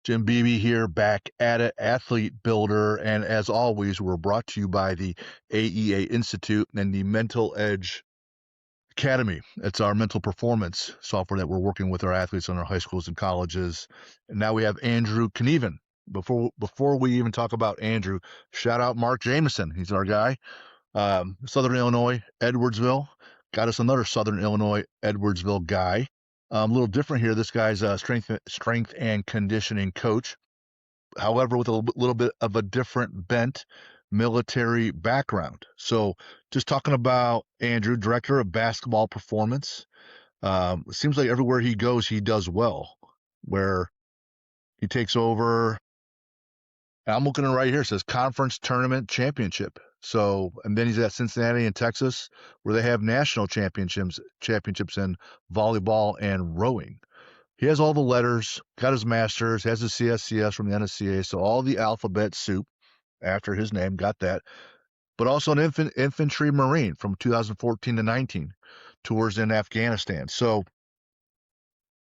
Jim Beebe here, back at it, Athlete Builder. And as always, we're brought to you by the AEA Institute and the Mental Edge Academy. It's our mental performance software that we're working with our athletes in our high schools and colleges. And now we have Andrew Knueven. Before we even talk about Andrew, shout out Mark Jameson. He's our guy. Southern Illinois, Edwardsville. Got us another Southern Illinois, Edwardsville guy. A little different here. This guy's a strength and conditioning coach. However, with a little bit of a different bent military background. So just talking about Andrew, director of basketball performance. It seems like everywhere he goes, he does well, where he takes over. I'm looking at it right here. It says conference tournament championship. So, and then he's at Cincinnati in Texas, where they have national championships in volleyball and rowing. He has all the letters, got his master's, has his CSCS from the NSCA, so all the alphabet soup after his name, got that. But also an infantry Marine from 2014 to 19, tours in Afghanistan. So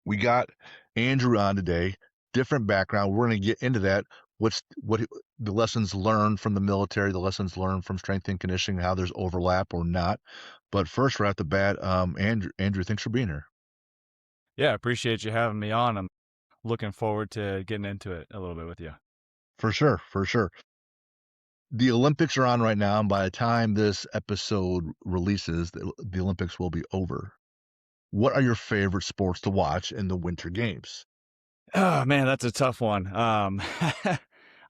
we got Andrew on today, different background. We're going to get into that. What the lessons learned from the military, the lessons learned from strength and conditioning, how there's overlap or not. But first, right at the bat, Andrew, thanks for being here. Yeah, I appreciate you having me on. I'm looking forward to getting into it a little bit with you. For sure. The Olympics are on right now, and by the time this episode releases, the Olympics will be over. What are your favorite sports to watch in the Winter Games? Oh man, that's a tough one.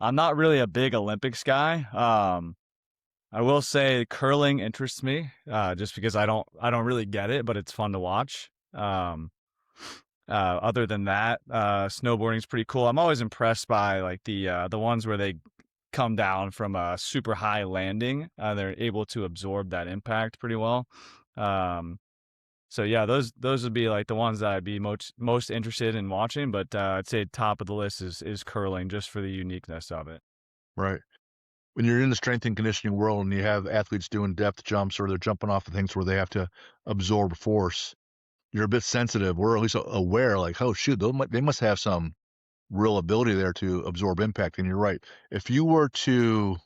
I'm not really a big Olympics guy. I will say curling interests me, just because I don't really get it, but it's fun to watch. Other than that, snowboarding is pretty cool. I'm always impressed by like the ones where they come down from a super high landing. They're able to absorb that impact pretty well. So yeah, those would be like the ones that I'd be most interested in watching. But I'd say top of the list is curling, just for the uniqueness of it. Right. When you're in the strength and conditioning world and you have athletes doing depth jumps or they're jumping off of things where they have to absorb force, you're a bit sensitive, or at least aware, like, oh shoot, they must have some real ability there to absorb impact. And you're right. If you were to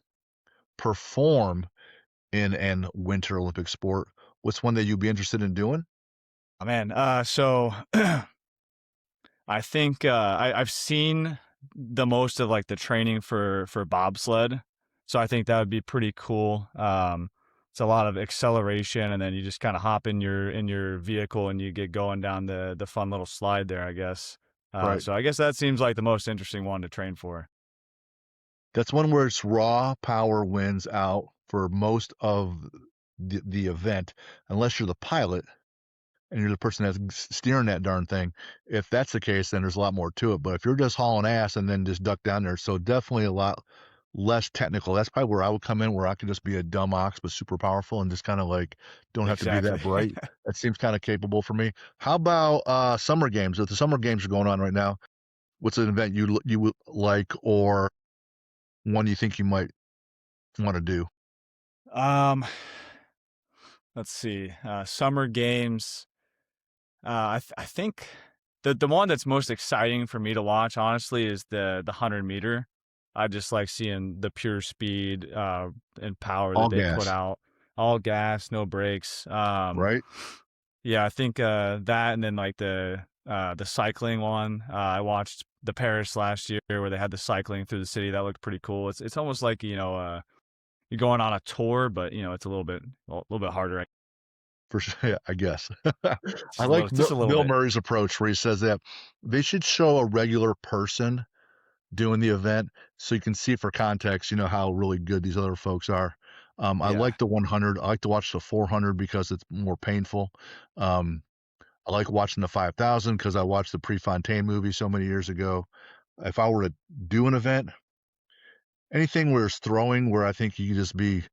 perform in an Winter Olympic sport, what's one that you'd be interested in doing? Oh, man, so I think I've seen the most of like the training for bobsled, so I think that would be pretty cool. It's a lot of acceleration, and then you just kind of hop in your vehicle and you get going down the fun little slide there, I guess. Right. So I guess that seems like the most interesting one to train for. That's one where it's raw power wins out for most of the event, unless you're the pilot and you're the person that's steering that darn thing. If that's the case, then there's a lot more to it. But if you're just hauling ass and then just duck down there, so definitely a lot less technical. That's probably where I would come in, where I could just be a dumb ox but super powerful and just kind of like don't have to be that Exactly. bright. That seems kind of capable for me. How about summer games? If the summer games are going on right now, what's an event you would like, or one you think you might want to do? Um, let's see. Summer games. I think the one that's most exciting for me to watch, honestly, is the 100-meter. I just like seeing the pure speed and power All that they put gas, out. All gas, no brakes. right? Yeah, I think that, and then like the cycling one. I watched the Paris last year where they had the cycling through the city. That looked pretty cool. It's almost like you're going on a tour, but it's a little bit harder. For sure, yeah, I guess. I Just a like little, just a little Bill bit. Murray's approach where he says that they should show a regular person doing the event so you can see for context, how really good these other folks are. I Yeah. like the 100. I like to watch the 400 because it's more painful. Um, I like watching the 5,000 because I watched the Prefontaine movie so many years ago. If I were to do an event, anything where it's throwing, where I think you can just be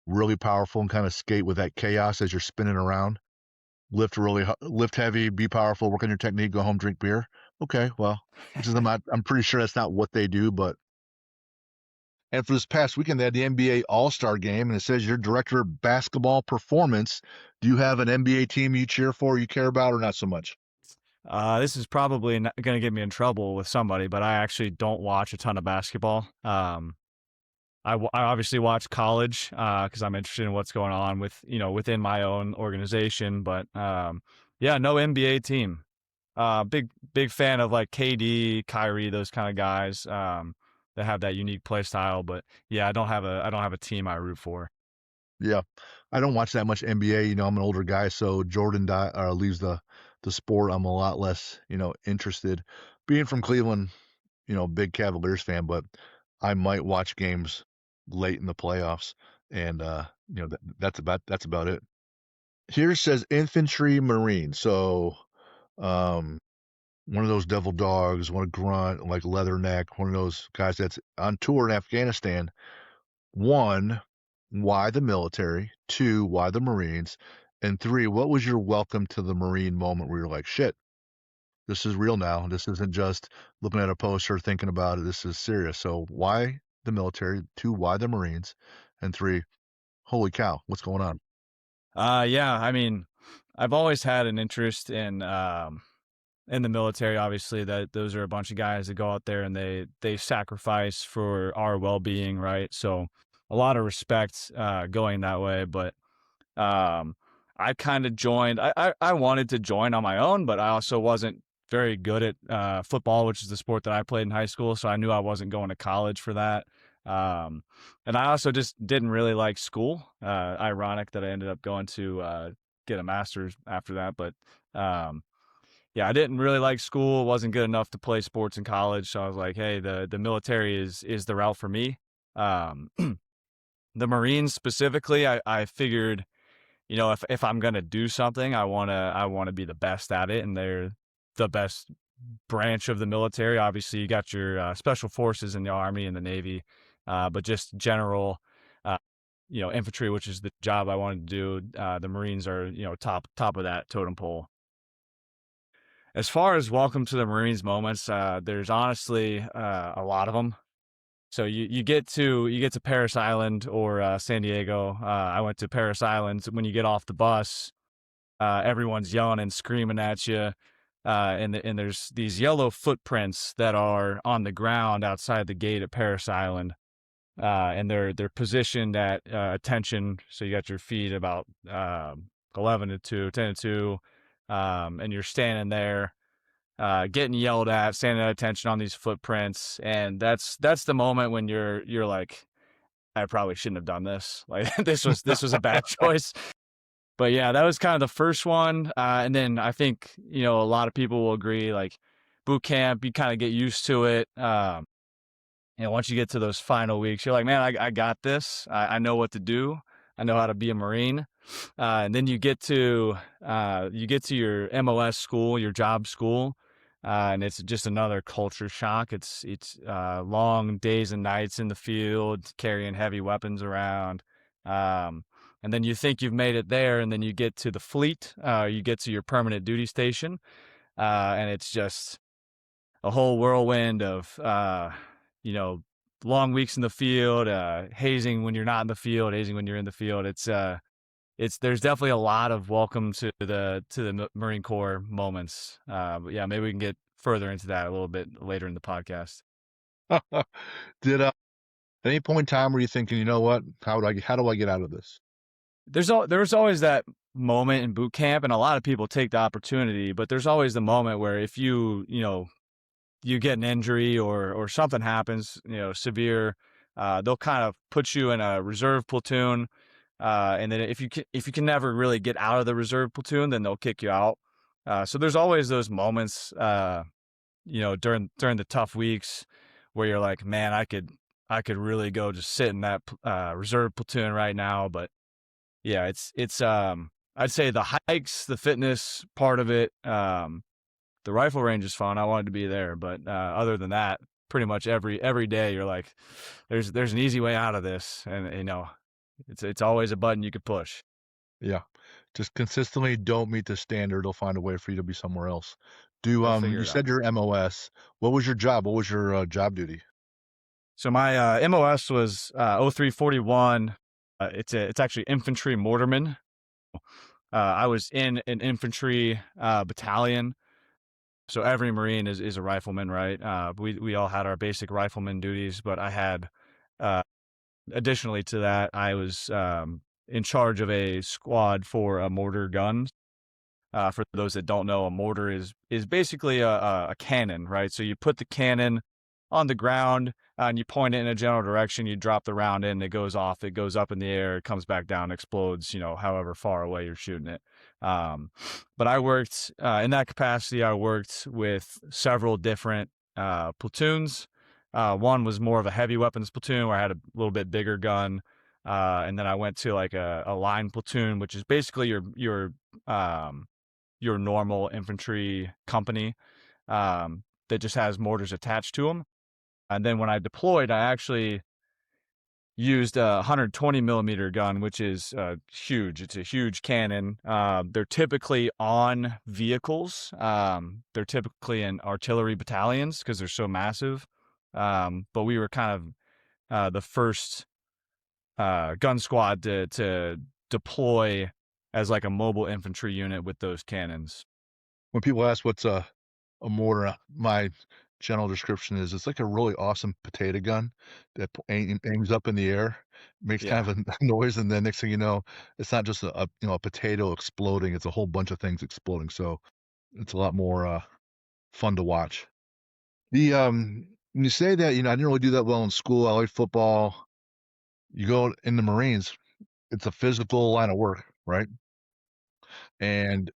really powerful and kind of skate with that chaos as you're spinning around. Lift heavy, be powerful, work on your technique, go home, drink beer. Okay, well, I'm pretty sure that's not what they do, but and for this past weekend they had the NBA All-Star game, and it says you're director of basketball performance. Do you have an NBA team you cheer for, you care about, or not so much? This is probably going to get me in trouble with somebody, but I actually don't watch a ton of basketball. I obviously watch college because I'm interested in what's going on with within my own organization. But yeah, no NBA team. Big fan of like KD, Kyrie, those kind of guys that have that unique play style. But yeah, I don't have a team I root for. Yeah, I don't watch that much NBA. I'm an older guy, so Jordan leaves the sport. I'm a lot less interested. Being from Cleveland, big Cavaliers fan, but I might watch games late in the playoffs, and that's about it. Here says infantry marine, so um, one of those devil dogs, one of grunt like Leatherneck, one of those guys that's on tour in Afghanistan. One, why the military? Two, why the Marines? And three, what was your welcome to the Marine moment where you're like, shit, this is real now. This isn't just looking at a poster, thinking about it. This is serious. So why the military? Two, why the Marines? And three, holy cow, what's going on? Yeah, I mean, I've always had an interest in the military. Obviously, that those are a bunch of guys that go out there and they sacrifice for our well being, right? So a lot of respect going that way. But um, I kind of joined. I wanted to join on my own, but I also wasn't very good at football, which is the sport that I played in high school. So I knew I wasn't going to college for that. Um, and I also just didn't really like school. Ironic that I ended up going to get a master's after that, but um, yeah, I didn't really like school. Wasn't good enough to play sports in college. So I was like, hey, the military is the route for me. Um, the Marines specifically, I figured, if I'm gonna do something, I wanna be the best at it, and they're the best branch of the military. Obviously, you got your special forces in the Army and the Navy, but just general, uh, infantry, which is the job I wanted to do. The Marines are top of that totem pole. As far as welcome to the Marines moments, there's honestly a lot of them. So you get to Paris Island or San Diego. I went to Paris Island. When you get off the bus, everyone's yelling and screaming at you, and there's these yellow footprints that are on the ground outside the gate at Paris Island, and they're positioned at attention. So you got your feet about 11 to 2, 10 to 2, and you're standing there getting yelled at, standing at attention on these footprints, and that's the moment when you're like, I probably shouldn't have done this. Like this was a bad choice. But yeah, that was kind of the first one, and then I think a lot of people will agree. Like boot camp, you kind of get used to it. Once you get to those final weeks, you're like, man, I got this. I know what to do. I know how to be a Marine. And then you get to your MOS school, your job school, and it's just another culture shock. It's long days and nights in the field, carrying heavy weapons around. And then you think you've made it there, and then you get to the fleet, you get to your permanent duty station, and it's just a whole whirlwind of you know long weeks in the field, hazing when you're not in the field, hazing when you're in the field. It's there's definitely a lot of welcome to the Marine Corps moments. But yeah, maybe we can get further into that a little bit later in the podcast. Did at any point in time were you thinking, you know what? How do I get out of this? There's always that moment in boot camp, and a lot of people take the opportunity, but there's always the moment where if you get an injury or something happens, severe, they'll kind of put you in a reserve platoon, and then if you can never really get out of the reserve platoon, then they'll kick you out. So there's always those moments, during the tough weeks where you're like, man, I could really go just sit in that reserve platoon right now. But yeah, it's I'd say the hikes, the fitness part of it, the rifle range is fun. I wanted to be there, but other than that, pretty much every day you're like, there's an easy way out of this, and it's always a button you could push. Yeah. Just consistently don't meet the standard. They'll find a way for you to be somewhere else. Do They'll figure you it out. said your MOS. What was your job? What was your job duty? So my MOS was 0341. It's actually infantry mortarman. I was in an infantry battalion. So every Marine is a rifleman, right? We all had our basic rifleman duties, but I had, uh, additionally to that, I was in charge of a squad for a mortar gun. For those that don't know, a mortar is basically a cannon, right? So you put the cannon on the ground and you point it in a general direction. You drop the round in, it goes off, it goes up in the air, it comes back down, explodes. However far away you're shooting it. Um, but I worked in that capacity. I worked with several different platoons. One was more of a heavy weapons platoon where I had a little bit bigger gun. And then I went to like a line platoon, which is basically your normal infantry company that just has mortars attached to them. And then when I deployed, I actually used a 120 millimeter gun, which is huge. It's a huge cannon. They're typically on vehicles. They're typically in artillery battalions because they're so massive. But we were kind of the first gun squad to deploy as like a mobile infantry unit with those cannons. When people ask what's a mortar, my general description is it's like a really awesome potato gun that aims up in the air, makes kind Yeah. of a noise, and then next thing you know, it's not just a potato exploding; it's a whole bunch of things exploding. So it's a lot more fun to watch. When you say that, I didn't really do that well in school. I like football. You go in the Marines, it's a physical line of work, right? And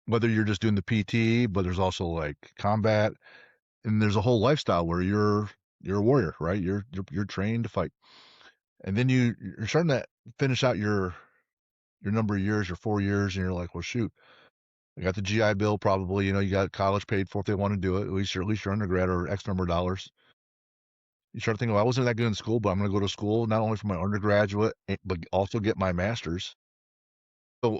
whether you're just doing the PT, but there's also like combat, and there's a whole lifestyle where you're a warrior, right? You're trained to fight, and then you're starting to finish out your number of years, your 4 years, and you're like, well, shoot, I got the GI Bill, probably. You got college paid for if they want to do it. At least your undergrad or X number of dollars. You start thinking, well, I wasn't that good in school, but I'm going to go to school not only for my undergraduate, but also get my master's. So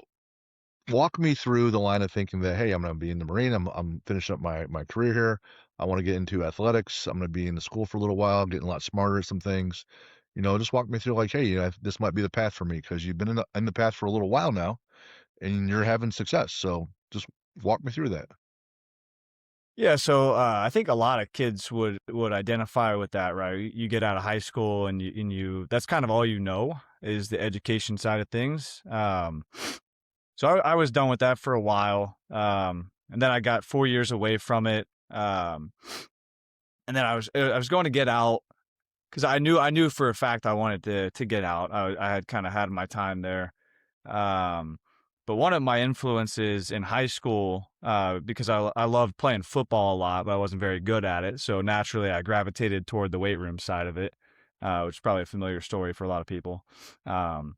walk me through the line of thinking that, hey, I'm going to be in the Marine. I'm finishing up my career here. I want to get into athletics. I'm going to be in the school for a little while, getting a lot smarter at some things. Just walk me through like, hey, this might be the path for me because you've been in the path for a little while now and you're having success. So just walk me through that. Yeah, so I think a lot of kids would identify with that, right? You get out of high school and you that's kind of all you know is the education side of things. So I was done with that for a while, and then I got 4 years away from it, and then I was going to get out because I knew for a fact I wanted to get out. I had kind of had my time there. Um, but one of my influences in high school, because I loved playing football a lot, but I wasn't very good at it. So naturally, I gravitated toward the weight room side of it, which is probably a familiar story for a lot of people. Um,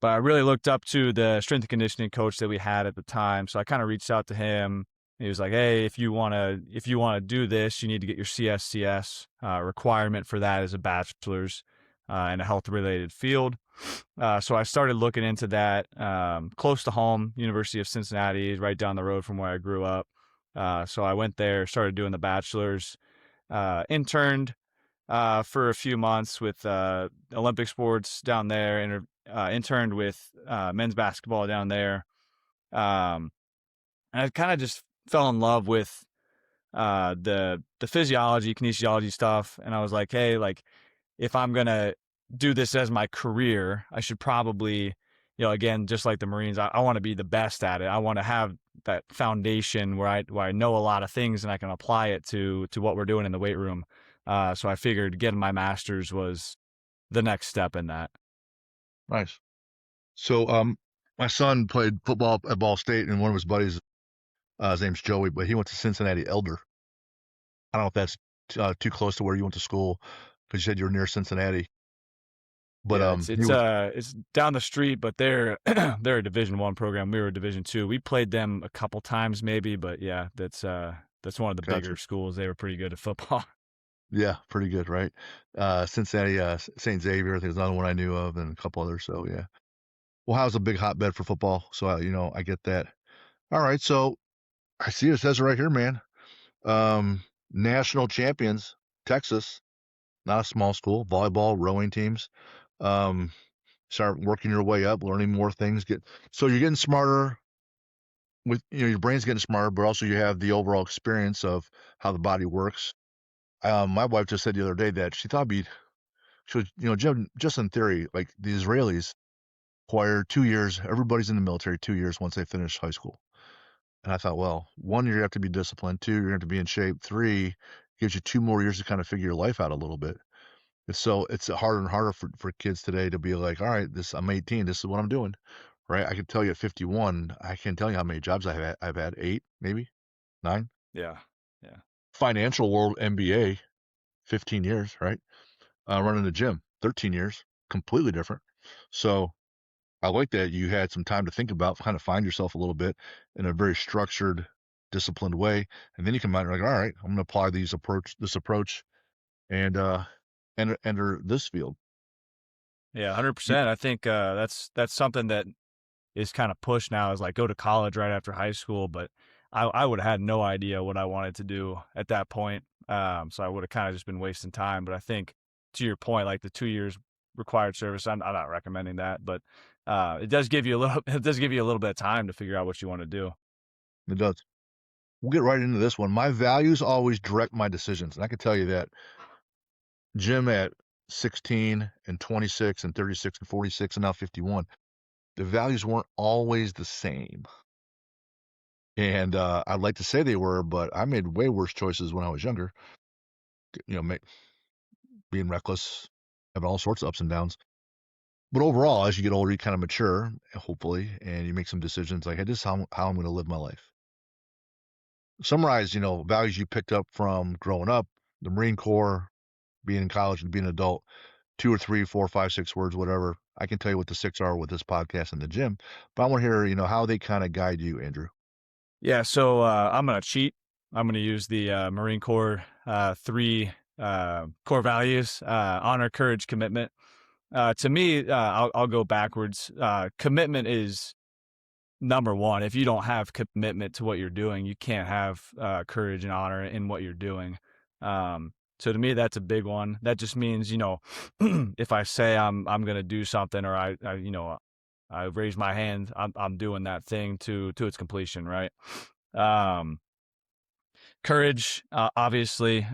but I really looked up to the strength and conditioning coach that we had at the time. So I kind of reached out to him. He was like, "Hey, if you wanna do this, you need to get your CSCS. Requirement for that is a bachelor's in a health related field." So I started looking into that, close to home. University of Cincinnati is right down the road from where I grew up. So I went there, started doing the bachelor's, interned for a few months with Olympic sports down there, and interned with men's basketball down there. Um, and I kind of just fell in love with the physiology, kinesiology stuff, and I was like, hey, like if I'm gonna do this as my career, I should probably, again, just like the Marines, I want to be the best at it. I want to have that foundation where I know a lot of things and I can apply it to what we're doing in the weight room. So I figured getting my master's was the next step in that. Nice. So, my son played football at Ball State, and one of his buddies, his name's Joey, but he went to Cincinnati Elder. I don't know if that's too close to where you went to school because you said you were near Cincinnati. But Yeah, it's he it's was uh it's down the street, but they're they're a Division 1 program. We were a Division 2. We played them a couple times maybe, but yeah, that's one of the gotcha. bigger schools. They were pretty good at football. Yeah, pretty good, right? Cincinnati, St. Xavier, there's another one I knew of, and a couple others. So yeah. Well, how's a big hotbed for football? So I get that. All right, so I see it says it right here, man. Um, National champions, Texas, not a small school, volleyball, rowing teams. Um, Start working your way up, learning more things. So you're getting smarter. with your brain's getting smarter, but also you have the overall experience of how the body works. My wife just said the other day that she thought it'd be she was, just in theory, like the Israelis require 2 years. Everybody's in the military 2 years once they finish high school. And I thought, well, 1 year you have to be disciplined. Two, you're going to have to be in shape. Three, gives you 2 more years to kind of figure your life out a little bit. And so it's harder and harder for kids today to be like, all right, I'm 18. This is what I'm doing. Right. I can tell you at 51, I can't tell you how many jobs I've had eight, maybe nine. Yeah. Yeah. Financial world MBA, 15 years, right? Running the gym, 13 years, completely different. So I like that you had some time to think about, kind of find yourself a little bit in a very structured, disciplined way, and then you come out and you're like, all right, I'm going to apply this approach, and enter this field. Yeah, You, 100%. I think that's something that is kind of pushed now is like go to college right after high school, but I would have had no idea what I wanted to do at that point. So I would have kind of just been wasting time. But I think to your point, like the 2 years required service, I'm not recommending that, but it does give you a little it does give you a little bit of time to figure out what you want to do. it does. We'll get right into this one. My values always direct my decisions, and I can tell you that Jim at 16 and 26 and 36 and 46 and now 51, the values weren't always the same. And I'd like to say they were, but I made way worse choices when I was younger. You know, being reckless, having all sorts of ups and downs. But overall, as you get older, you kind of mature, hopefully, and you make some decisions like, hey, this is how I'm going to live my life. Summarize, values you picked up from growing up, the Marine Corps, being in college, and being an adult. 2 or 3, 4, 5, 6 words, whatever. I can tell you what the six are with this podcast and the gym, but I want to hear, how they kind of guide you, Andrew. Yeah, so I'm gonna cheat. I'm gonna use the Marine Corps three core values: honor, courage, commitment. To me, I'll go backwards. Commitment is number one. If you don't have commitment to what you're doing, you can't have courage and honor in what you're doing. So to me, that's a big one. That just means, if I say I'm going to do something, or I raise my hand, I'm doing that thing to its completion, right? Um, Courage, obviously.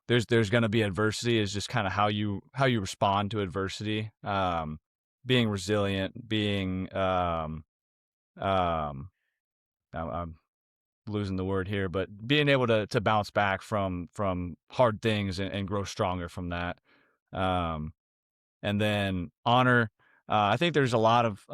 There's going to be adversity. Is just kind of how you respond to adversity. Being resilient, being um, I'm losing the word here, but being able to bounce back from hard things and grow stronger from that. Um, and then honor. I think there's a lot of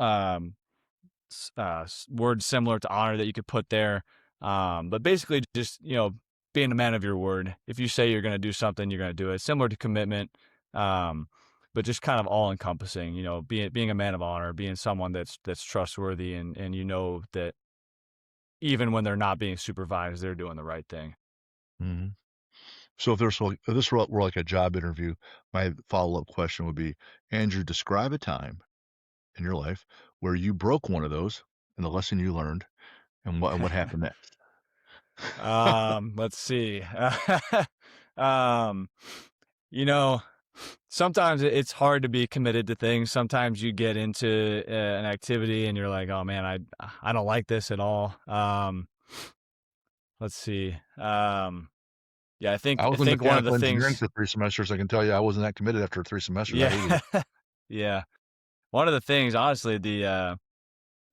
words similar to honor that you could put there. But basically, just being a man of your word. If you say you're going to do something, you're going to do it. Similar to commitment. Um, but just kind of all encompassing, being a man of honor, being someone that's trustworthy, and that even when they're not being supervised, they're doing the right thing. Hmm. So if this were like a job interview, my follow-up question would be, Andrew, describe a time in your life where you broke one of those and the lesson you learned and what happened next. Let's see. um, you know, Sometimes it's hard to be committed to things. Sometimes you get into an activity and you're like, "Oh man, I don't like this at all." Let's see. Yeah, I think I I was in think one of the mechanical engineering things. for 3 semesters. I can tell you I wasn't that committed after 3 semesters. I hated Yeah, it. yeah. One of the things, honestly, the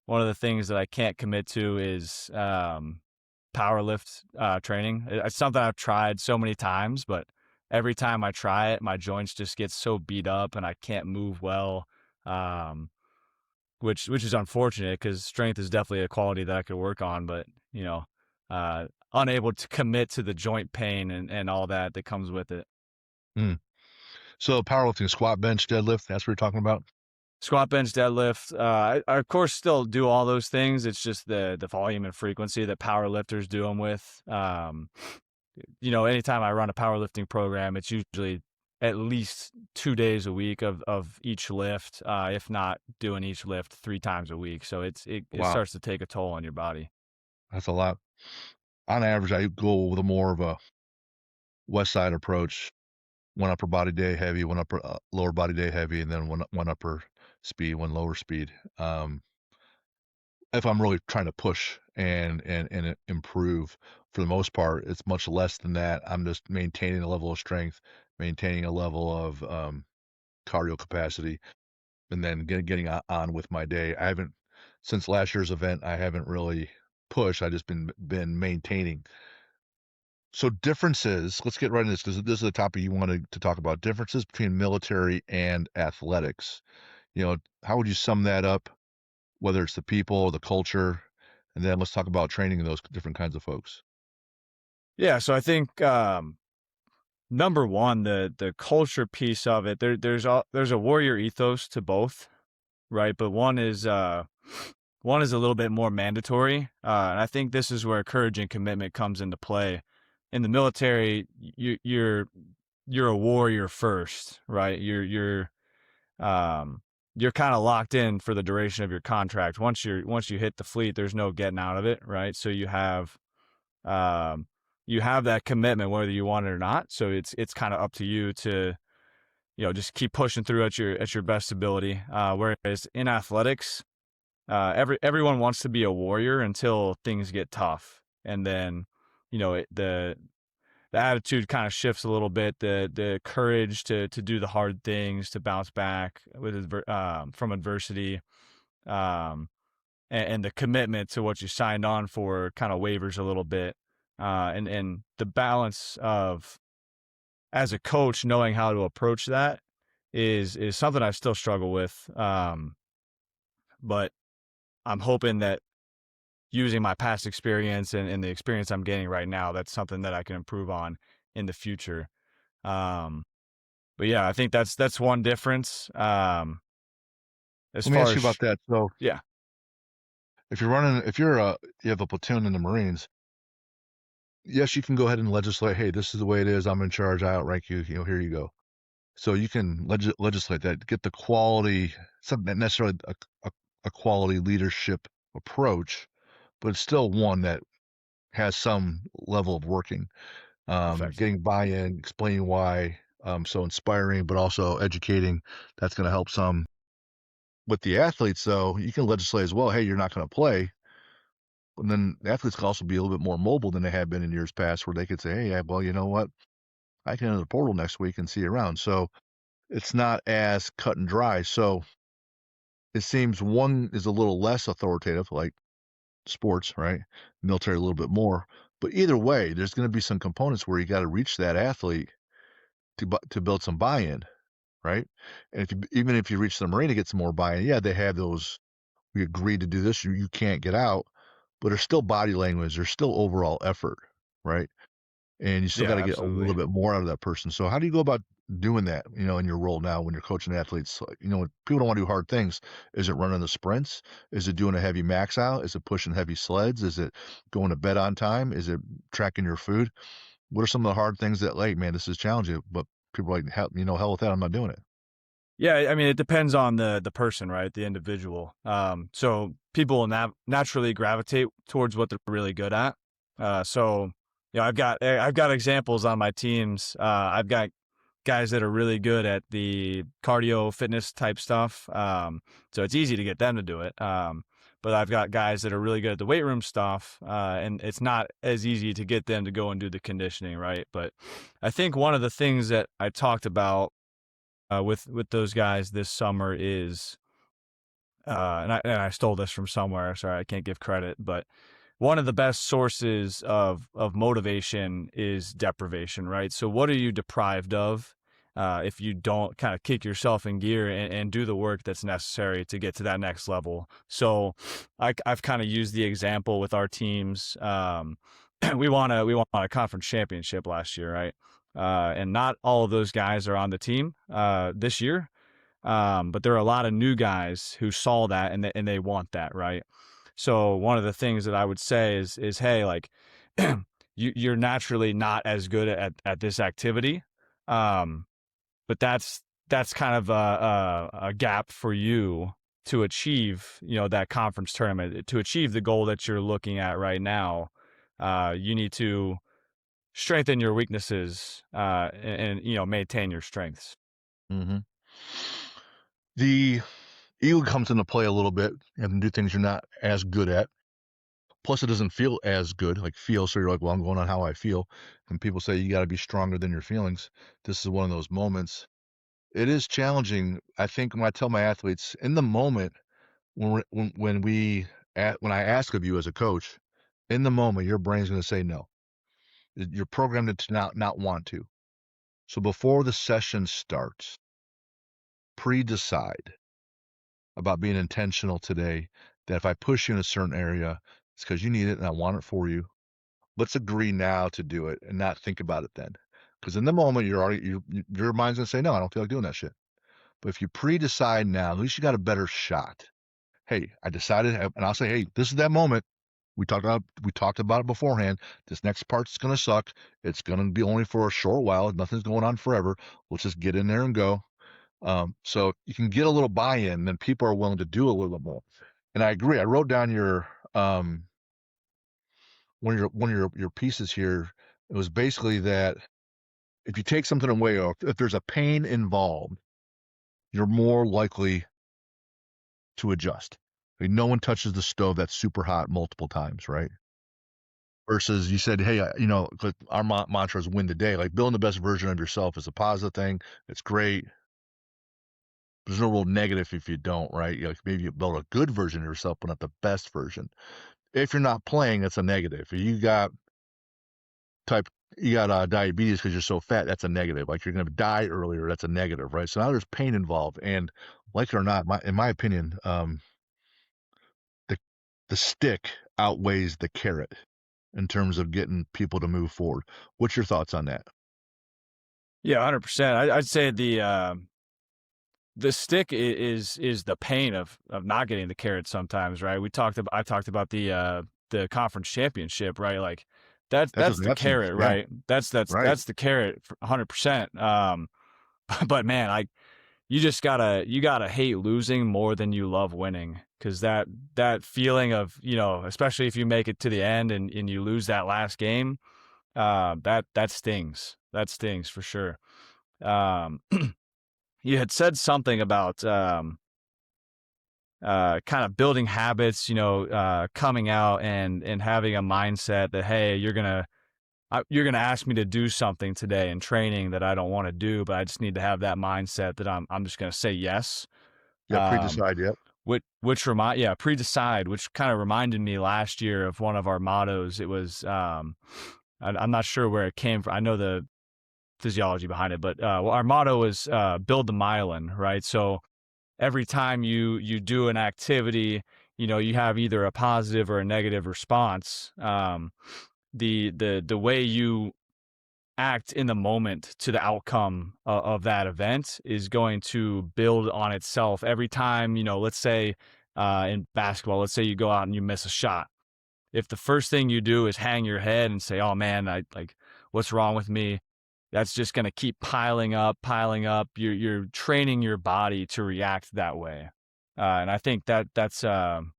one of the things that I can't commit to is power lift training. It's something I've tried so many times, but every time I try it, my joints just get so beat up and I can't move well. Um, which is unfortunate because strength is definitely a quality that I could work on, but unable to commit to the joint pain and all that comes with it. Mm. So powerlifting, squat, bench, deadlift, that's what you're talking about? Squat, bench, deadlift. I of course still do all those things. It's just the volume and frequency that power lifters do them with. Anytime I run a powerlifting program, it's usually at least 2 days a week of each lift, if not doing each lift 3 times a week. So it Wow, starts to take a toll on your body. that's a lot. On average, I go with a more of a west side approach. One upper body day heavy, one upper lower body day heavy, and then one upper speed, one lower speed. if I'm really trying to push and improve. For the most part, it's much less than that. I'm just maintaining a level of strength, maintaining a level of cardio capacity, and then getting on with my day. I haven't since last year's event. I haven't really pushed. I just been maintaining. So differences. Let's get right into this because this is a topic you wanted to talk about. Differences between military and athletics. How would you sum that up? Whether it's the people, the culture, and then let's talk about training those different kinds of folks. Yeah, so I think number one, the culture piece of it, there's a warrior ethos to both, right? But one is a little bit more mandatory, and I think this is where courage and commitment comes into play. In the military, you're a warrior first, right? Um, you're kind of locked in for the duration of your contract. Once you hit the fleet, there's no getting out of it, right? So um, you have that commitment whether you want it or not. So it's kind of up to you to just keep pushing through at your best ability. Whereas in athletics, everyone wants to be a warrior until things get tough, and then the attitude kind of shifts a little bit. The courage to do the hard things, to bounce back from adversity, um, and the commitment to what you signed on for kind of wavers a little bit. And the balance of, as a coach, knowing how to approach that is something I still struggle with. But I'm hoping that using my past experience and the experience I'm getting right now, that's something that I can improve on in the future. Um, but yeah, I think that's one difference. As Let me far ask you as about that. So, yeah, if you have a platoon in the Marines, yes, you can go ahead and legislate. Hey, this is the way it is. I'm in charge. I outrank you. Here you go. So you can legislate that, get the quality, it's not necessarily a quality leadership approach, but it's still one that has some level of working. effect. Getting buy-in, explaining why, so inspiring, but also educating. That's going to help some. With the athletes, though, you can legislate as well. Hey, you're not going to play. And then the athletes can also be a little bit more mobile than they have been in years past, where they could say, hey, yeah, well, you know what? I can enter the portal next week and see you around. So it's not as cut and dry. So it seems one is a little less authoritative, like sports, right? Military a little bit more. But either way, there's going to be some components where you got to reach that athlete to build some buy-in, right? And even if you reach the Marine to get some more buy-in, yeah, they have those. We agreed to do this. You can't get out, but there's still body language. There's still overall effort, right? And you still got Yeah, to get a little absolutely. bit more out of that person. So how do you go about doing that? In your role now when you're coaching athletes, when people don't want to do hard things, is it running the sprints? Is it doing a heavy max out? Is it pushing heavy sleds? Is it going to bed on time? Is it tracking your food? What are some of the hard things that, like, man, this is challenging, but people are like, hell with that. I'm not doing it. Yeah, I mean, it depends on the person, right? The individual. So people naturally gravitate towards what they're really good at. So I've got examples on my teams. I've got guys that are really good at the cardio fitness type stuff. So it's easy to get them to do it. But I've got guys that are really good at the weight room stuff, and it's not as easy to get them to go and do the conditioning, right? But I think one of the things that I talked about with those guys this summer is, and I stole this from somewhere. Sorry, I can't give credit, but one of the best sources of motivation is deprivation, right? So what are you deprived of if you don't kind of kick yourself in gear and do the work that's necessary to get to that next level? So I've kind of used the example with our teams. We won a conference championship last year, right? And not all of those guys are on the team this year. But there are a lot of new guys who saw that and they want that, right? So one of the things that I would say is hey, like you're naturally not as good at this activity, um, but that's kind of a gap for you to achieve, that conference tournament, to achieve the goal that you're looking at right now. You need to strengthen your weaknesses and maintain your strengths. Hmm. The ego comes into play a little bit and do things you're not as good at. Plus, it doesn't feel as good, like feel. So you're like, well, I'm going on how I feel. And people say you got to be stronger than your feelings. This is one of those moments. It is challenging. I think when I tell my athletes in the moment, when I ask of you as a coach, in the moment, your brain's going to say no. You're programmed to not want to. So before the session starts, pre-decide about being intentional today that if I push you in a certain area, it's because you need it and I want it for you. Let's agree now to do it and not think about it then. Because in the moment, your mind's going to say, no, I don't feel like doing that shit. But if you pre-decide now, at least you got a better shot. Hey, I decided, and I'll say, hey, this is that moment. We talked about it beforehand. This next part's gonna suck. It's gonna be only for a short while. Nothing's going on forever. Let's just get in there and go. So you can get a little buy-in, then people are willing to do a little bit more. And I agree. I wrote down your one of your pieces here. It was basically that if you take something away, or if there's a pain involved, you're more likely to adjust. I mean, no one touches the stove that's super hot multiple times, right? Versus you said, hey, our mantra is win the day. Like building the best version of yourself is a positive thing. It's great. There's no real negative if you don't, right? Like maybe you build a good version of yourself, but not the best version. If you're not playing, that's a negative. If type you got diabetes because you're so fat, that's a negative. Like you're gonna die earlier, that's a negative, right? So now there's pain involved, and like it or not, in my opinion, the the stick outweighs the carrot in terms of getting people to move forward. What's your thoughts on that? Yeah, 100%. I'd say the stick is the pain of not getting the carrot sometimes, right? I talked about the conference championship, right? Like That's that's just the absence. carrot, Yeah, right? right. That's the carrot 100%. But man, you gotta hate losing more than you love winning, because that feeling of, especially if you make it to the end and you lose that last game, that stings. That stings for sure. Um, you had said something about kind of building habits, coming out and having a mindset that, hey, you're gonna ask me to do something today in training that I don't want to do, but I just need to have that mindset that I'm just gonna say yes. Yeah, Um, pre-decide. Yep. pre-decide, which kind of reminded me last year of one of our mottos. It was I'm not sure where it came from. I know the physiology behind it, but well, our motto was build the myelin, right? So every time you do an activity, you have either a positive or a negative response. The way you act in the moment to the outcome of that event is going to build on itself every time. Let's say in basketball, let's say you go out and you miss a shot. If the first thing you do is hang your head and say, oh man, I like, what's wrong with me? That's just going to keep piling up, piling up. You're training your body to react that way. And I think that's kind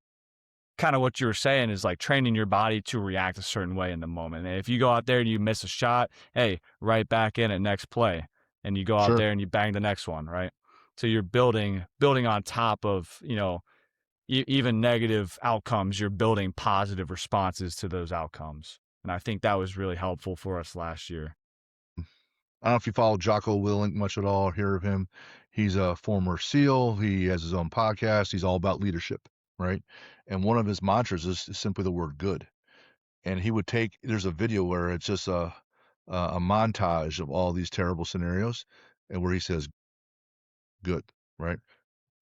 of what you were saying, is like training your body to react a certain way in the moment. And if you go out there and you miss a shot, hey, right back in at next play, and you go out Sure. there and you bang the next one, right? So you're building on top of, even negative outcomes. You're building positive responses to those outcomes, and I think that was really helpful for us last year. I don't know if you follow Jocko Willink much at all or hear of him. He's a former SEAL. He has his own podcast. He's all about leadership, right? And one of his mantras is simply the word good. And he would there's a video where it's just a montage of all these terrible scenarios, and where he says good, right?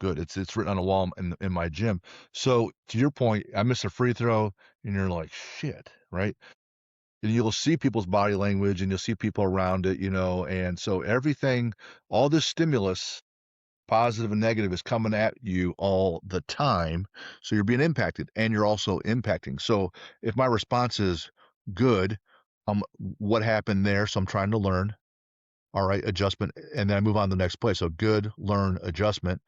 Good. It's written on a wall in my gym. So to your point, I miss a free throw, and you're like, shit, right? And you'll see people's body language, and you'll see people around it, and so everything, all this stimulus, positive and negative, is coming at you all the time. So you're being impacted, and you're also impacting. So if my response is good, what happened there? So I'm trying to learn. All right, adjustment, and then I move on to the next place. So good, learn, adjustment,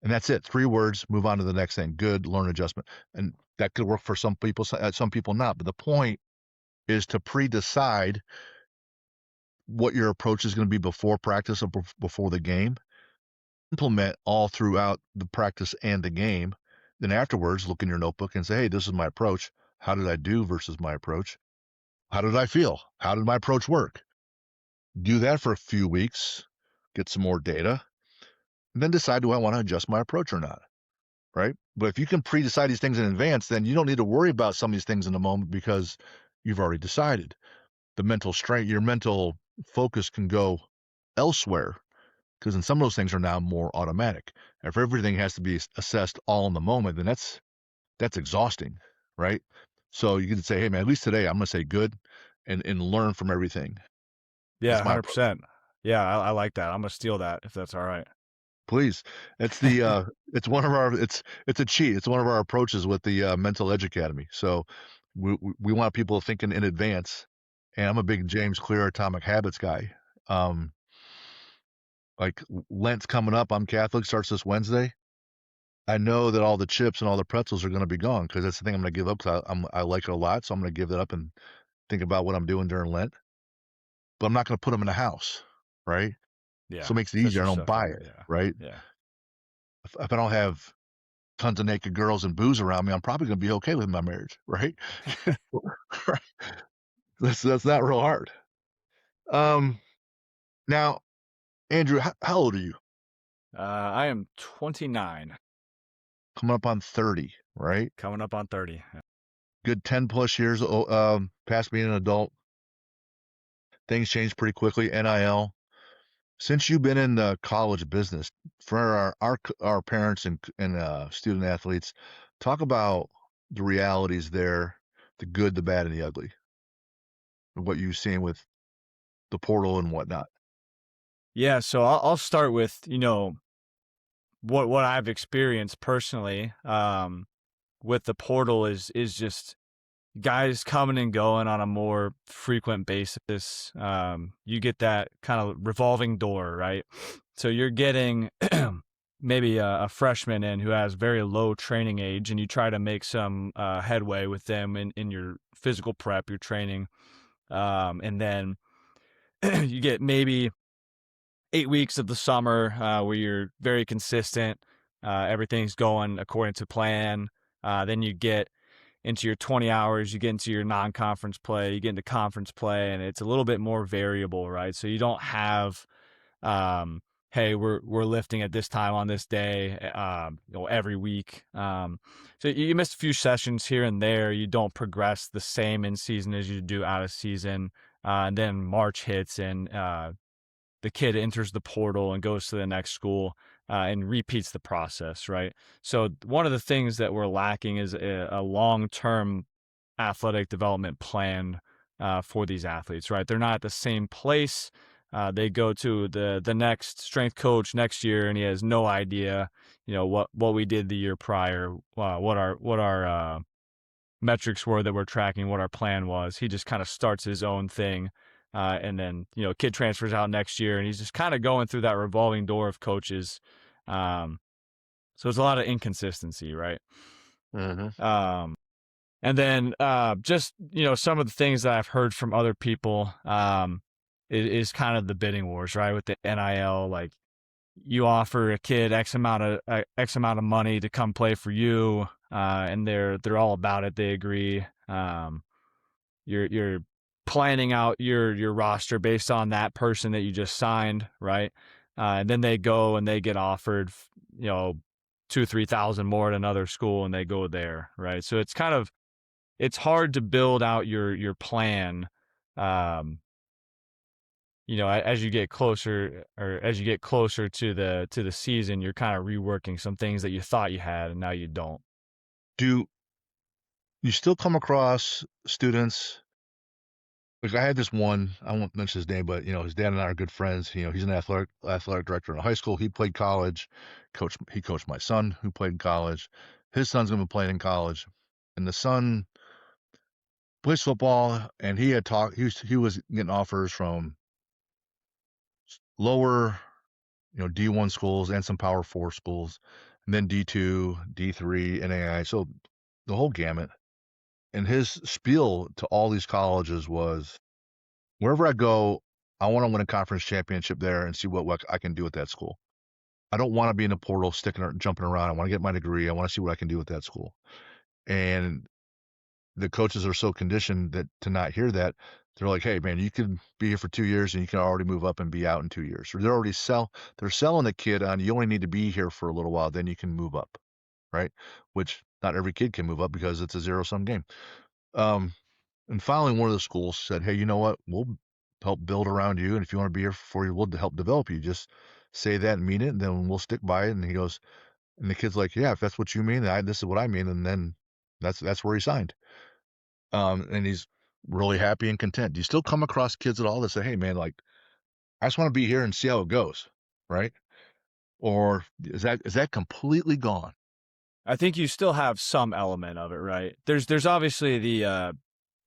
and that's it. 3 words. Move on to the next thing. Good, learn, adjustment, and that could work for some people not. But the point is to pre-decide what your approach is going to be before practice or before the game. implement all throughout the practice and the game. Then afterwards, look in your notebook and say, hey, this is my approach. How did I do versus my approach? How did I feel? How did my approach work? Do that for a few weeks, get some more data, and then decide, do I want to adjust my approach or not? Right? But if you can pre-decide these things in advance, then you don't need to worry about some of these things in the moment because you've already decided. The mental strength, your mental focus can go elsewhere because then some of those things are now more automatic. If everything has to be assessed all in the moment, then that's exhausting, right? So you can say, hey man, at least today I'm gonna say good and learn from everything. Yeah, That's my approach. 100%. Yeah, I like that. I'm gonna steal that if that's all right. Please. It's the it's one of our it's a cheat. It's one of our approaches with the Mental Edge Academy. So we want people thinking in advance. And I'm a big James Clear Atomic Habits guy. Um, like Lent's coming up. I'm Catholic, starts this Wednesday. I know that all the chips and all the pretzels are going to be gone because that's the thing I'm going to give up because I like it a lot. So I'm going to give that up and think about what I'm doing during Lent. But I'm not going to put them in the house, right? So Yeah, it makes it set easier. I don't yourself buy up. it, Yeah, right? yeah. If I don't have tons of naked girls and booze around me, I'm probably going to be okay with my marriage, right? Right. That's not real hard. Um, now, Andrew, how old are you? I am 29, Coming up on 30, right? coming up on 30. Good 10 plus years past being an adult. Things change pretty quickly. NIL. Since you've been in the college business, for our parents and student athletes, talk about the realities there, the good, the bad, and the ugly, and what you've seen with the portal and whatnot. Yeah, so I'll start with, what I've experienced personally with the portal is just guys coming and going on a more frequent basis. You get that kind of revolving door, right? So you're getting maybe a freshman in who has very low training age, and you try to make some headway with them in your physical prep, your training, and then you get maybe 8 weeks of the summer where you're very consistent. Everything's going according to plan. Then you get into your 20 hours, you get into your non-conference play, you get into conference play, and it's a little bit more variable, right? So you don't have, um, hey, we're lifting at this time on this day, every week. So you miss a few sessions here and there. You don't progress the same in season as you do out of season. And then March hits and the kid enters the portal and goes to the next school and repeats the process, right? So one of the things that we're lacking is a long-term athletic development plan for these athletes, right? They're not at the same place. They go to the next strength coach next year, and he has no idea, what we did the year prior, what our metrics were that we're tracking, what our plan was. He just kind of starts his own thing. And then, kid transfers out next year, and he's just kind of going through that revolving door of coaches. So there's a lot of inconsistency, right? Mm-hmm. And then just, some of the things that I've heard from other people is kind of the bidding wars, right? With the NIL, like you offer a kid X amount of money to come play for you, and they're all about it. They agree. You're planning out your roster based on that person that you just signed, right? And then they go and they get offered, 2,000-3,000 more at another school, and they go there, right? So it's hard to build out your plan. Um, as you get closer to the season, you're kind of reworking some things that you thought you had and now you don't. Do you still come across students? Like I had this one, I won't mention his name, but his dad and I are good friends. He's an athletic director in high school. He played college, he coached my son who played in college. His son's gonna be playing in college. And the son plays football and he was getting offers from lower, D1 schools and some Power 4 schools, and then D2, D3, NAI. So the whole gamut. And his spiel to all these colleges was, wherever I go, I want to win a conference championship there and see what I can do at that school. I don't want to be in the portal sticking or jumping around. I want to get my degree. I want to see what I can do with that school. And the coaches are so conditioned that to not hear that, they're like, hey man, you can be here for 2 years and you can already move up and be out in 2 years. Or they're selling the kid on you only need to be here for a little while, then you can move up, right? Which not every kid can move up because it's a zero-sum game. Um, and finally, one of the schools said, hey, you know what? We'll help build around you. And if you want to be here for 4 years, we'll help develop you. Just say that and mean it, and then we'll stick by it. And he goes, and the kid's like, yeah, if that's what you mean, this is what I mean. And then that's where he signed. And he's really happy and content. Do you still come across kids at all that say, hey, man, like, I just want to be here and see how it goes, right? Or is that completely gone? I think you still have some element of it, right? There's obviously the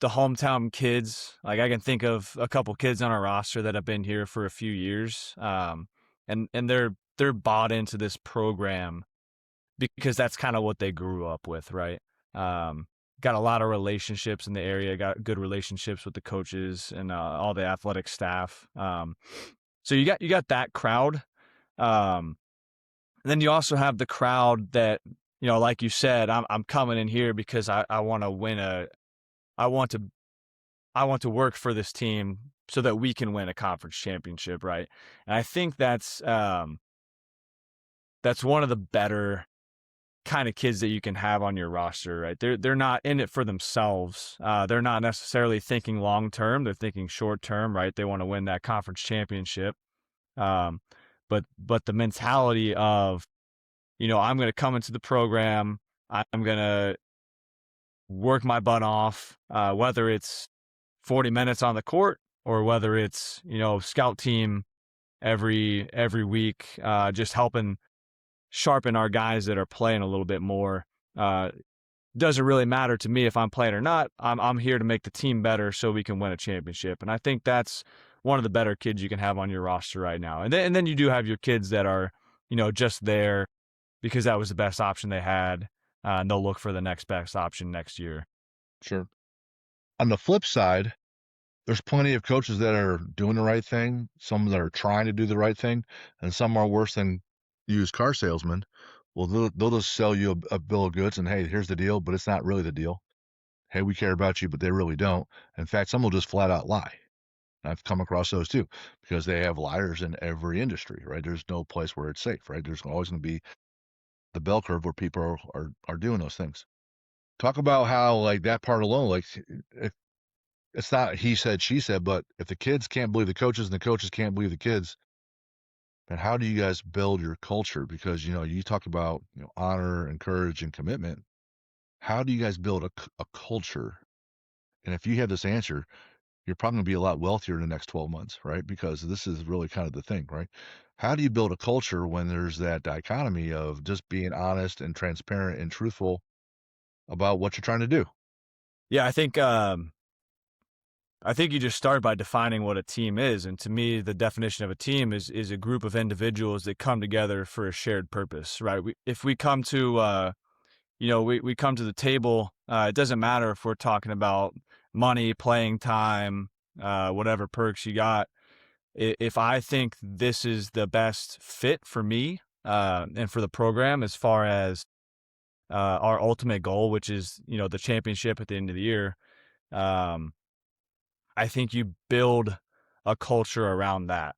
hometown kids. Like I can think of a couple kids on our roster that have been here for a few years, and they're bought into this program because that's kind of what they grew up with, right? Got a lot of relationships in the area, got good relationships with the coaches and all the athletic staff. So you got that crowd. And then you also have the crowd that, like you said, I'm coming in here because I want to win I want to I want to work for this team so that we can win a conference championship, right? And I think that's one of the better kind of kids that you can have on your roster, right? They're not in it for themselves. They're not necessarily thinking long term. They're thinking short term, right? They want to win that conference championship. Um, but the mentality of, I'm going to come into the program. I'm going to work my butt off, whether it's 40 minutes on the court or whether it's, scout team every week, just helping sharpen our guys that are playing a little bit more. Doesn't really matter to me if I'm playing or not. I'm here to make the team better so we can win a championship. And I think that's one of the better kids you can have on your roster right now. And then you do have your kids that are, just there because that was the best option they had. And they'll look for the next best option next year. Sure. On the flip side, there's plenty of coaches that are doing the right thing, some that are trying to do the right thing, and some are worse than used car salesmen. Well, they'll just sell you a bill of goods and hey, here's the deal, but it's not really the deal. Hey, we care about you, but they really don't. In fact, some will just flat out lie. I've come across those too because they have liars in every industry, right? There's no place where it's safe, right? There's always going to be the bell curve where people are doing those things. Talk about how like that part alone, like if it's not he said, she said, but if the kids can't believe the coaches and the coaches can't believe the kids, then how do you guys build your culture? Because, you talk about, honor and courage and commitment. How do you guys build a culture? And if you have this answer, you're probably going to be a lot wealthier in the next 12 months, right? Because this is really kind of the thing, right? How do you build a culture when there's that dichotomy of just being honest and transparent and truthful about what you're trying to do? Yeah, I think you just start by defining what a team is. And to me, the definition of a team is a group of individuals that come together for a shared purpose, right? If we come to, we come to the table, it doesn't matter if we're talking about money, playing time, whatever perks you got. If I think this is the best fit for me and for the program as far as our ultimate goal, which is, the championship at the end of the year, um, I think you build a culture around that.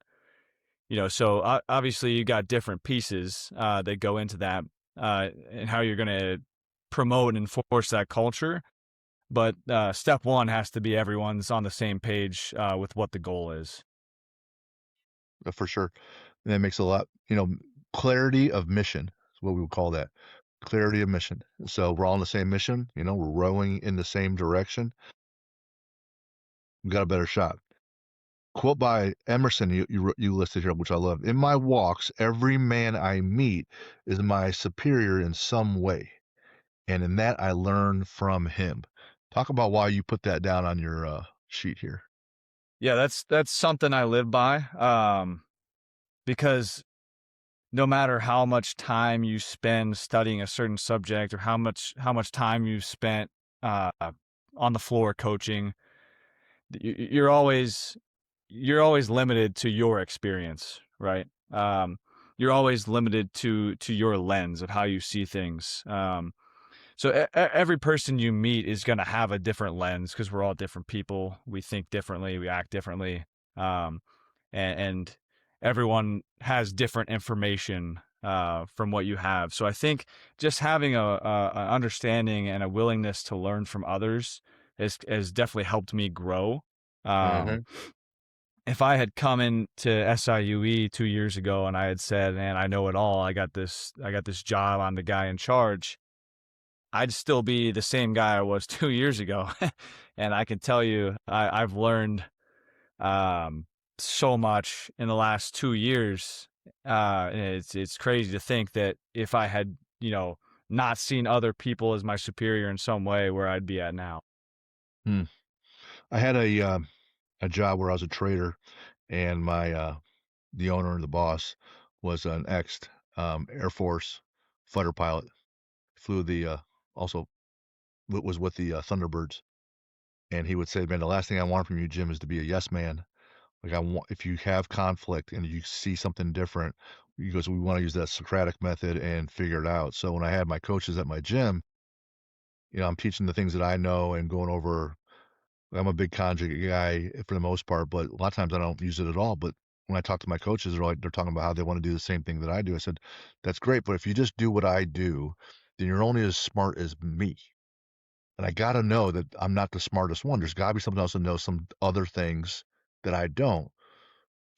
So obviously you got different pieces that go into that and how you're going to promote and enforce that culture. But step one has to be everyone's on the same page with what the goal is. For sure. And that makes a lot, clarity of mission is what we would call that. Clarity of mission. So we're all on the same mission, we're rowing in the same direction. We got a better shot. Quote by Emerson, you listed here, which I love. In my walks, every man I meet is my superior in some way, and in that I learn from him. Talk about why you put that down on your sheet here. Yeah, that's something I live by because no matter how much time you spend studying a certain subject or how much time you've spent uh, on the floor coaching, you're always limited to your experience, right? you're always limited to your lens of how you see things. So every person you meet is going to have a different lens because we're all different people. We think differently, we act differently, um, and everyone has different information from what you have. So I think just having a understanding and a willingness to learn from others has definitely helped me grow. Um, Mhm. if I had come into SIUE 2 years ago and I had said, "Man, I know it all. I got this job. I'm the guy in charge." I'd still be the same guy I was 2 years ago. And I can tell you, I've learned um, so much in the last 2 years. And it's crazy to think that if I had, not seen other people as my superior in some way, where I'd be at now. Hmm. I had a job where I was a trader, and the owner and the boss was an ex Air Force fighter pilot. Flew also was with the Thunderbirds, and he would say, "Man, the last thing I want from you, Jim, is to be a yes man. Like I want, if you have conflict and you see something different, he goes, we want to use that Socratic method and figure it out." So when I had my coaches at my gym, I'm teaching the things that I know and going over. I'm a big conjugate guy for the most part, but a lot of times I don't use it at all. But when I talk to my coaches, they're talking about how they want to do the same thing that I do. I said, "That's great, but if you just do what I do, then you're only as smart as me. And I got to know that I'm not the smartest one. There's got to be something else that knows some other things that I don't.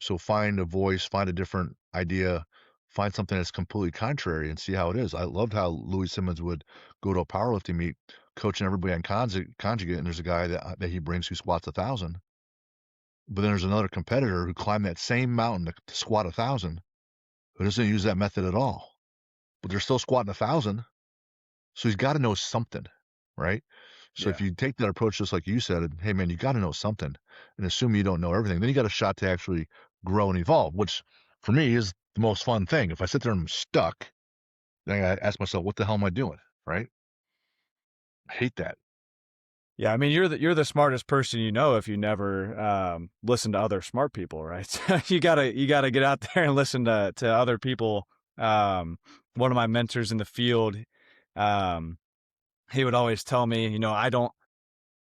So find a voice, find a different idea, find something that's completely contrary and see how it is." I loved how Louis Simmons would go to a powerlifting meet, coaching everybody on conjugate, and there's a guy that he brings who squats 1,000. But then there's another competitor who climbed that same mountain to squat 1,000, who doesn't use that method at all. But they're still squatting 1,000. So he's got to know something, right? So if Yeah. you take that approach, just like you said, hey man, you got to know something, and assume you don't know everything, then you got a shot to actually grow and evolve, which for me is the most fun thing. If I sit there and I'm stuck, then I ask myself, what the hell am I doing? Right? I hate that. Yeah, I mean, you're the smartest person you know if you never listen to other smart people, right? So you gotta get out there and listen to other people. Um, One of my mentors in the field, um, he would always tell me,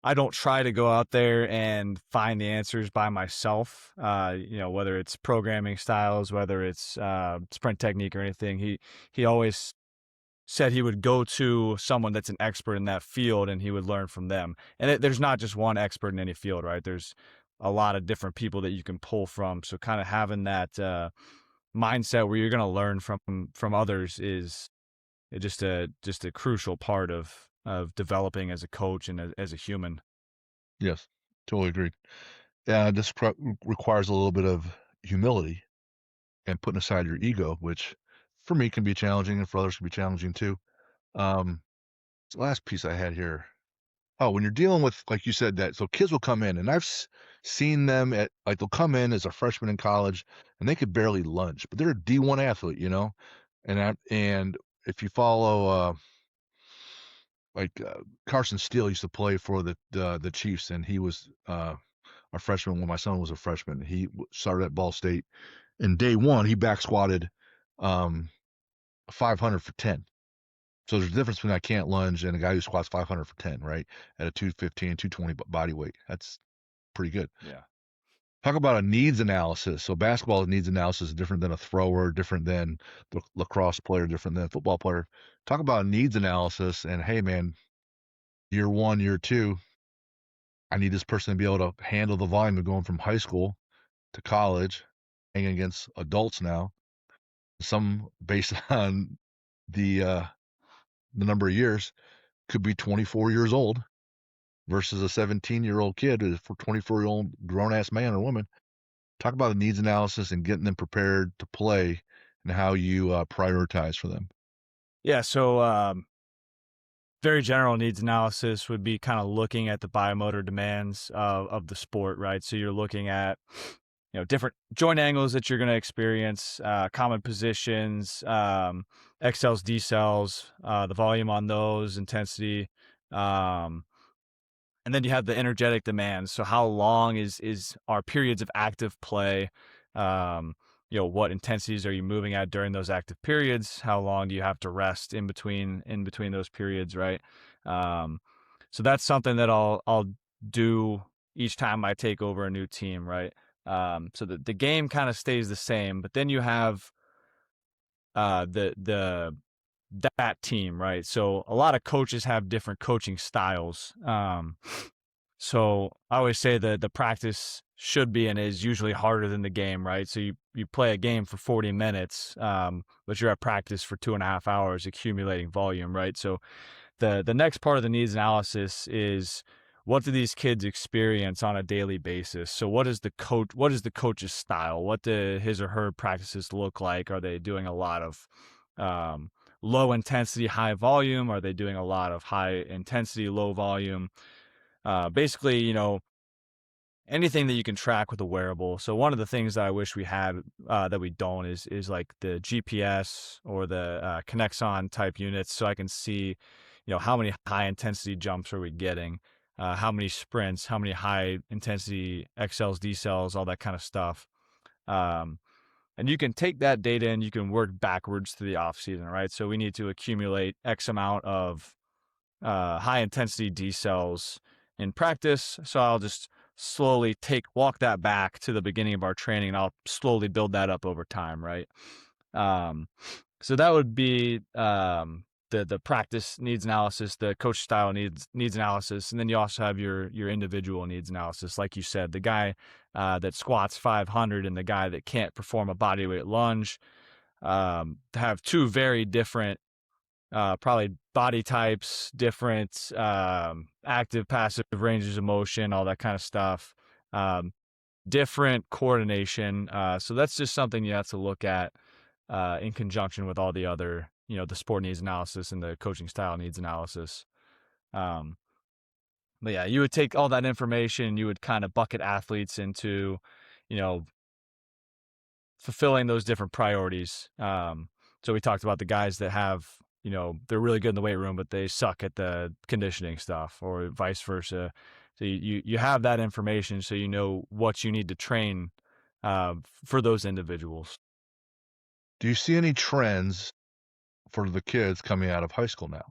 I don't try to go out there and find the answers by myself. Whether it's programming styles, whether it's sprint technique or anything. He always said he would go to someone that's an expert in that field and he would learn from them. And there's not just one expert in any field, right? There's a lot of different people that you can pull from. So kind of having that mindset where you're going to learn from others is just a crucial part of developing as a coach and as a human. Yes, totally agreed. Yeah, this requires a little bit of humility and putting aside your ego, which for me can be challenging and for others can be challenging too. Um, the last piece I had here. Oh, when you're dealing with, like you said, that so kids will come in, and I've seen them at like they'll come in as a freshman in college, and they could barely lunge, but they're a D1 athlete. And if you follow, like Carson Steele used to play for the Chiefs, and he was a freshman when my son was a freshman. He started at Ball State, and day one he back squatted um, 500 for 10. So there's a difference between I can't lunge and a guy who squats 500 for 10, right? At a 215, 220 body weight. That's pretty good. Yeah. Talk about a needs analysis. So basketball needs analysis is different than a thrower, different than the lacrosse player, different than a football player. Talk about needs analysis and hey man, year one, year two, I need this person to be able to handle the volume of going from high school to college, hanging against adults now. Some based on the the number of years could be 24 years old versus a 17-year-old kid for 24-year-old grown-ass man or woman. Talk about the needs analysis and getting them prepared to play and how you prioritize for them. Yeah. So very general needs analysis would be kind of looking at the biomotor demands of the sport, right? So you're looking at different joint angles that you're going to experience, common positions, X cells, D cells, the volume on those, intensity, um, and then you have the energetic demands. So how long is our periods of active play? Um, what intensities are you moving at during those active periods? How long do you have to rest in between those periods, right? Um, so that's something that I'll do each time I take over a new team, right? So the game kind of stays the same, but then you have the that team, right? So a lot of coaches have different coaching styles. So I always say that the practice should be and is usually harder than the game, right? So you play a game for 40 minutes, but you're at practice for 2.5 hours accumulating volume, right? So the next part of the needs analysis is, what do these kids experience on a daily basis? So what is the coach's style? What do his or her practices look like? Are they doing a lot of um, low intensity, high volume? Are they doing a lot of high intensity, low volume? Basically, anything that you can track with a wearable. So one of the things that I wish we had that we don't is like the GPS or the Connexon type units, so I can see, how many high intensity jumps are we getting, how many sprints, how many high intensity XLs, decels, all that kind of stuff. Um, and you can take that data and you can work backwards to the off season, right? So we need to accumulate X amount of high intensity decels in practice. So I'll just slowly walk that back to the beginning of our training, and I'll slowly build that up over time, right? Um, so that would be the practice needs analysis, the coach style needs analysis, and then you also have your individual needs analysis. Like you said, the guy that squats 500 and the guy that can't perform a bodyweight lunge have two very different probably body types, different active, passive ranges of motion, all that kind of stuff, different coordination. So that's just something you have to look at in conjunction with all the other, the sport needs analysis and the coaching style needs analysis. Um, but yeah, you would take all that information, you would kind of bucket athletes into, you know, fulfilling those different priorities. So we talked about the guys that have, they're really good in the weight room, but they suck at the conditioning stuff, or vice versa. So you have that information, so you know what you need to train for those individuals. Do you see any trends for the kids coming out of high school now?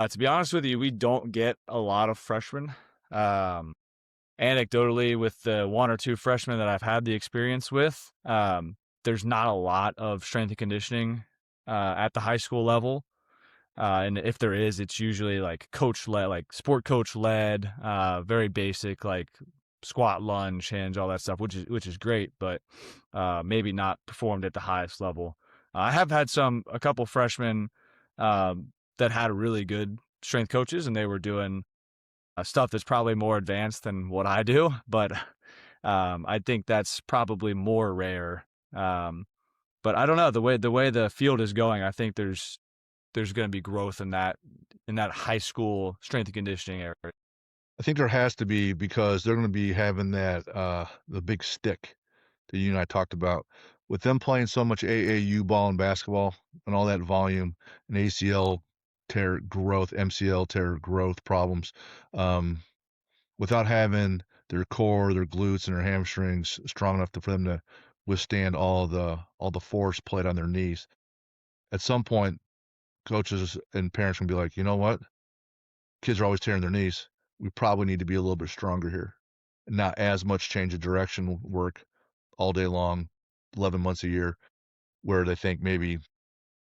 To be honest with you, we don't get a lot of freshmen. Um, Anecdotally, with the one or two freshmen that I've had the experience with, there's not a lot of strength and conditioning at the high school level. And if there is, it's usually like coach led, like sport coach led, very basic, like squat, lunge, hinge, all that stuff, which is great, but maybe not performed at the highest level. I have had a couple freshmen that had really good strength coaches, and they were doing stuff that's probably more advanced than what I do, but I think that's probably more rare. But I don't know, the way the field is going, I think there's going to be growth in that high school strength and conditioning area. I think there has to be, because they're going to be having that the big stick that you and I talked about, with them playing so much AAU ball and basketball and all that volume and ACL tear growth, MCL tear growth problems, um, without having their core, their glutes, and their hamstrings strong enough for them to withstand all the force played on their knees. At some point, coaches and parents can be like, you know what? Kids are always tearing their knees. We probably need to be a little bit stronger here. Not as much change of direction work all day long, 11 months a year, where they think maybe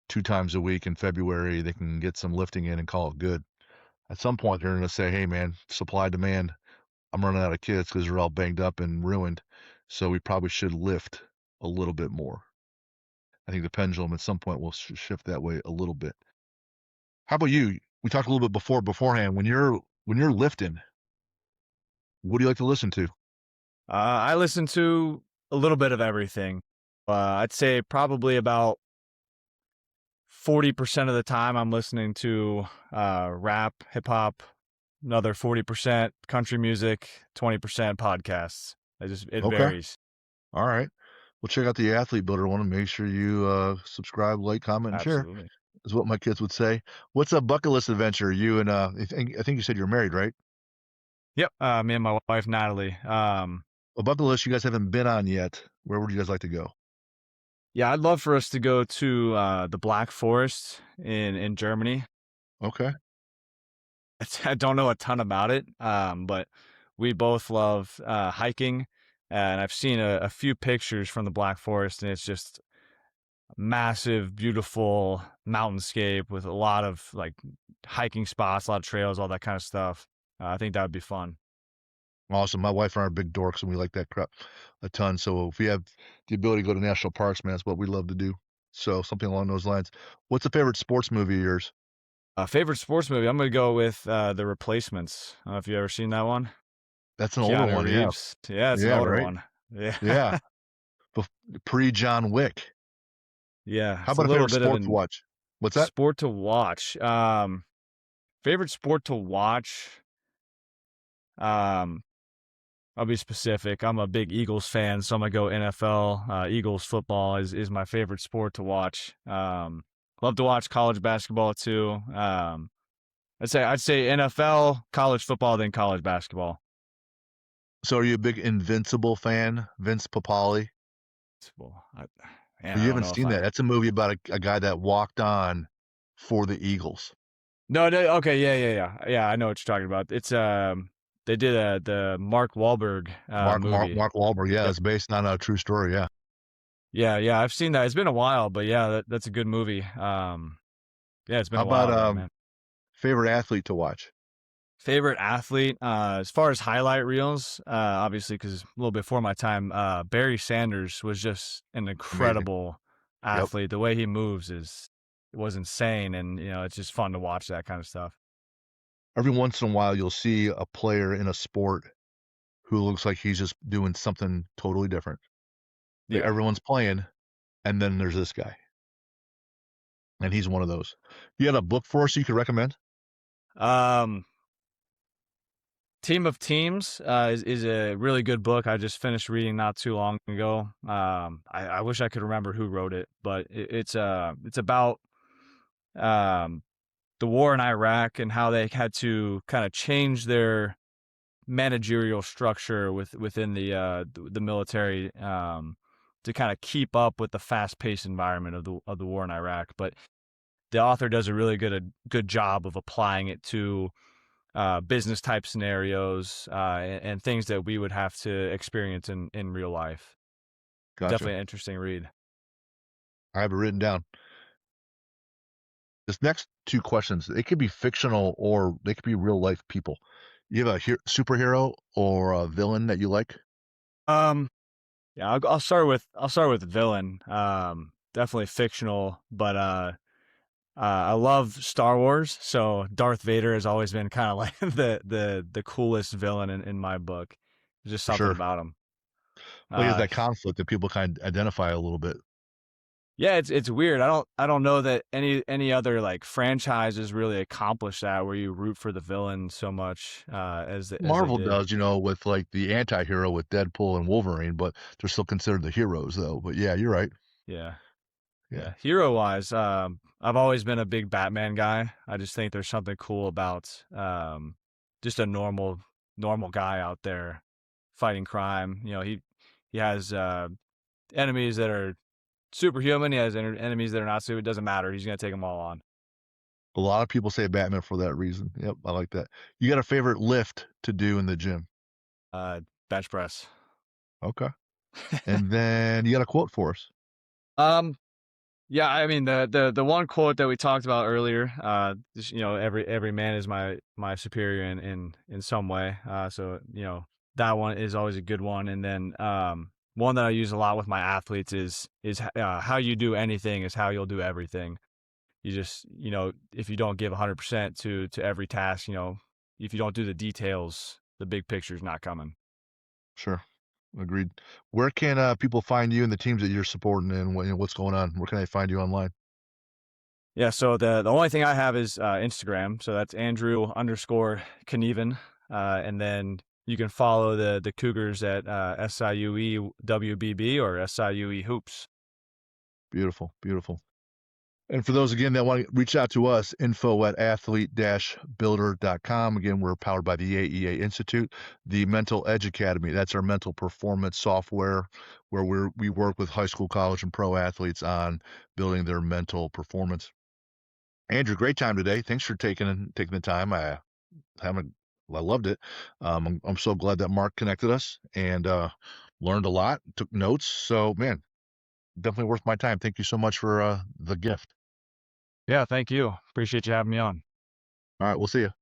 2 times a week in February they can get some lifting in and call it good. At some point, they're going to say, hey, man, supply demand. I'm running out of kids because they're all banged up and ruined. So we probably should lift a little bit more. I think the pendulum at some point will shift that way a little bit. How about you? We talked a little bit beforehand. When you're lifting, what do you like to listen to? I listen to a little bit of everything. I'd say probably about 40% of the time I'm listening to rap, hip hop, another 40% country music, 20% podcasts. It Okay. varies. All right. Well, check out the Athlete Builder one and make sure you subscribe, like, comment, and share, Absolutely. is what my kids would say. What's a bucket list adventure? You and I think you said you're married, right? Yep. Me and my wife Natalie. A bucket list you guys haven't been on yet. Where would you guys like to go? Yeah, I'd love for us to go to the Black Forest in Germany. Okay. I don't know a ton about it, but we both love hiking, and I've seen a few pictures from the Black Forest, and it's just massive, beautiful mountainscape with a lot of like hiking spots, a lot of trails, all that kind of stuff. I think that would be fun. Awesome. My wife and I are big dorks and we like that crap a ton. So if we have the ability to go to national parks, man, that's what we love to do. So something along those lines. What's a favorite sports movie of yours? Favorite sports movie? I'm gonna go with The Replacements. I don't know if you ever seen that one. That's an older Keanu one, yeah. Reeves. Yeah, it's an Yeah, older right? one. Yeah. Yeah. Bef Pre-John Wick. Yeah, How it's a about a little favorite bit of sport to an watch? What's that? sport to watch. Favorite sport to watch. Um, I'll be specific. I'm a big Eagles fan, so I'm gonna go NFL. Eagles football is my favorite sport to watch. Love to watch college basketball too. I'd say NFL, college football, then college basketball. So are you a big Invincible fan? Vince Papale? Well, Or man, I you don't haven't know if seen that. I. That's a movie about a guy that walked on for the Eagles. No, no. Okay, yeah. I know what you're talking about. It's they did the Mark Wahlberg movie. Mark Wahlberg. Yeah, Yep. it's based on a true story. Yeah. Yeah. I've seen that. It's been a while, but yeah, that's a good movie. Yeah, it's been How a about while though, man. favorite athlete to watch? Favorite athlete, as far as highlight reels, obviously, because a little before my time, Barry Sanders was just an Amazing. incredible Yep. athlete. The way he moves was insane, and it's just fun to watch that kind of stuff. Every once in a while, you'll see a player in a sport who looks like he's just doing something totally different. Like Yeah. everyone's playing, and then there's this guy, and he's one of those. You had a book for us you could recommend? Um, Team of Teams is a really good book. I just finished reading not too long ago. I wish I could remember who wrote it, but it's about um the war in Iraq and how they had to kind of change their managerial structure within the military to kind of keep up with the fast-paced environment of the war in Iraq. But the author does a really good job of applying it to business type scenarios and things that we would have to experience in real life. Gotcha. Definitely an interesting read. I have it written down. This next two questions, they could be fictional or they could be real life people. You have a superhero or a villain that you like? Um, yeah, I'll start with villain. Definitely fictional, but I love Star Wars, so Darth Vader has always been kind of like the coolest villain in my book. There's just For something sure. about him. Well, he has Uh, that conflict that people kind of identify a little bit. yeah, it's weird. I don't know that any other like franchises really accomplish that where you root for the villain so much as they Marvel did. does, with like the anti-hero with Deadpool and Wolverine, but they're still considered the heroes though. But yeah, you're right. Yeah, Yeah. yeah. Hero wise, I've always been a big Batman guy. I just think there's something cool about just a normal guy out there fighting crime. He has enemies that are superhuman. He has enemies that are not super. It doesn't matter. He's gonna take them all on. A lot of people say Batman for that reason. Yep, I like that. You got a favorite lift to do in the gym? Uh, Bench press. Okay. And then you got a quote for us. um, yeah. I mean the one quote that we talked about earlier. Just, every man is my superior in some way. So that one is always a good one. And then one that I use a lot with my athletes is how you do anything is how you'll do everything. You just if you don't give 100% to every task, if you don't do the details, the big picture's not coming. Sure. Agreed. Where can people find you and the teams that you're supporting and what's going on? Where can they find you online? Yeah, so the only thing I have is Instagram. So that's Andrew_Knueven. And then you can follow the Cougars at SIUE WBB or SIUE Hoops. Beautiful. Beautiful. And for those, again, that want to reach out to us, info@athlete-builder.com. Again, we're powered by the AEA Institute. The Mental Edge Academy, that's our mental performance software where we work with high school, college, and pro athletes on building their mental performance. Andrew, great time today. Thanks for taking the time. Haven't I loved it. I'm so glad that Mark connected us and learned a lot, took notes. So, man, definitely worth my time. Thank you so much for the gift. Yeah, thank you. Appreciate you having me on. All right, we'll see you.